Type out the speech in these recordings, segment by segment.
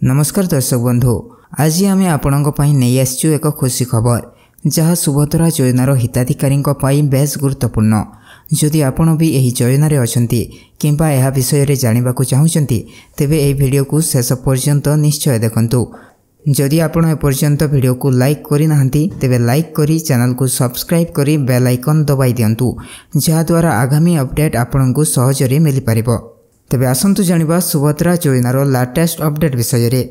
नमस्कार दर्शक बंधु, आज आम आपण नहीं आसचु एक खुशी खबर जहाँ सुभद्रा योजनार हिताधिकारी बेस गुरुत्वपूर्ण। जदि आपण भी यही योजन अच्छा किंबा यह विषय जानवा चाहते तेबे यह वीडियो को शेष पर्यंत निश्चय देखंतु। जदि आपण एपर्यंत वीडियो को लाइक करना तेबे लाइक करी चैनल को सब्सक्राइब करी बेल आइकन दबाई दिंतु, जहाद्वारा आगामी अपडेट आपण को सहजरे मिल पारिबो। तेबे आसंतु जानिबा सुभद्रा योजनार लाटेस्ट अपडेट विषय रे।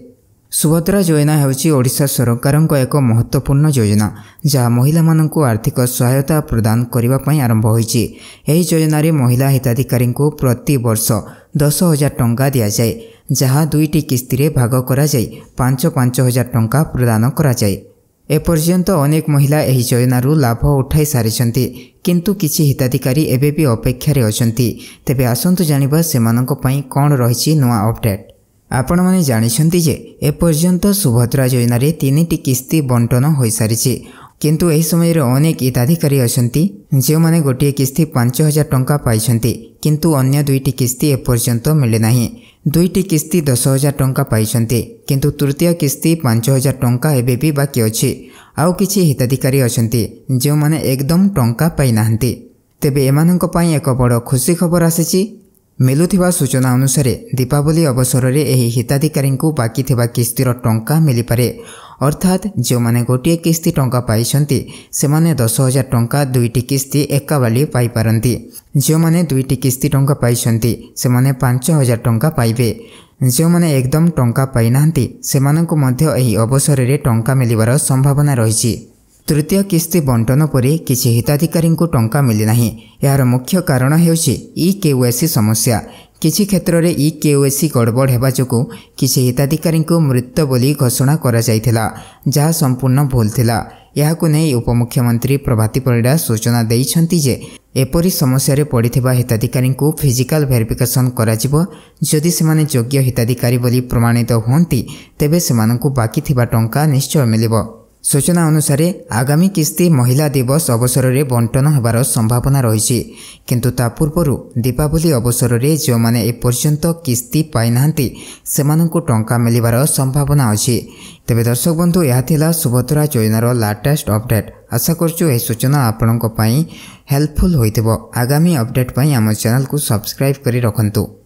सुभद्रा योजना हेउची ओडिशा सरकारक एक महत्वपूर्ण योजना जहाँ महिला माननकु आर्थिक सहायता प्रदान करिबा पई आरंभ होईची। एही योजना रे महिला हिताधिकारी को प्रति वर्ष 10,000 टंका दिया जाए, जहाँ दुईटी किस्ती रे भाग करा जाए 5,000 टंका प्रदान करा जाए। एपर्यंत अनेक महिला एही योजनारू लाभ उठाई सारिछंती, किंतु किछि हिताधिकारी एबे भी अपेक्षा रे अछंती। तेबे आसंतु जानिबा सेमानक पई कोन रहिछि नुआ अपडेट। आपण माने जानिछंती जे एपर्यंत सुभद्रा योजना रे 3टी किस्ती बंटन होई सारिछि, किंतु एही समय रे अनेक हिताधिकारी अछंती जे माने गोटिए किस्ती 5,000 टंका पाइछंती, किंतु अन्य दुईटी किस्ती एपर्यंत मिले नाही। दुईटी किस्ती 10,000 टंका पाइछंती, किंतु तृतीय किस्ती 5,000 टंका एबे भी बाकी अछि। आउ किछि हिताधिकारी अछंती जे माने एकदम टंका पाइ नाहंती। तेबे एमानंक पई एक बड़ खुशी खबर आसीछि। मिलुथिबा सूचना अनुसार दीपावली अवसर रे एही हिताधिकारी को बाकी थिबा किस्तीर टंका मिली पारे। अर्थात जो माने गोटिए किस्ती टंका पाइछंती से माने 10,000 टंका दुईटी किस्ती एका बाली पाई पारंती। जो माने दुईटी किस्ती टंका पाइछंती से माने 5,000 टंका पाइबे। जो माने एकदम टंका पाई नाहंती से माननको मध्य एही अवसर रे टंका मिलिबार संभावना रहिछि। तृतीय किस्ती बंटन परे किछि हिताधिकारी को टंका मिली नाही। यार मुख्य कारण हेउछि ई-केवाईसी समस्या। किछि क्षेत्र रे ई-केवाईसी गड़बड़ हेबा जोगु किछि हिताधिकारी को मृत बोली घोषणा करा जायथिला, जहा संपूर्ण भूल थिला। याकु नै उपमुख्यमंत्री प्रभाती परिडा सूचना दैछंती जे एपरी समस्या रे पड़िथिबा हिताधिकारी को फिजिकल वेरिफिकेशन करा जिवो। जदि सेमाने योग्य हिताधिकारी बोली प्रमाणित होंती तेबे सेमानकु बाकी थिबा टंका निश्चय मिलिबो। सूचना अनुसार आगामी किस्ती महिला दिवस अवसर रे बंटन होबार संभावना रही, किंतु ता पूर्व दीपावली अवसर रे जो माने एपर्यंत किस्ती पाई नाहंती सेमानंकु टंका मिलिबार संभावना अछि। तेबे दर्शक बंधु, यह थिला सुभद्रा योजनार लाटेस्ट अपडेट। आशा करछु एही सूचना आपनक पई हेल्पफुल होइतिबो। आगामी अपडेट पई हम चैनल को सब्सक्राइब करी रखंतु।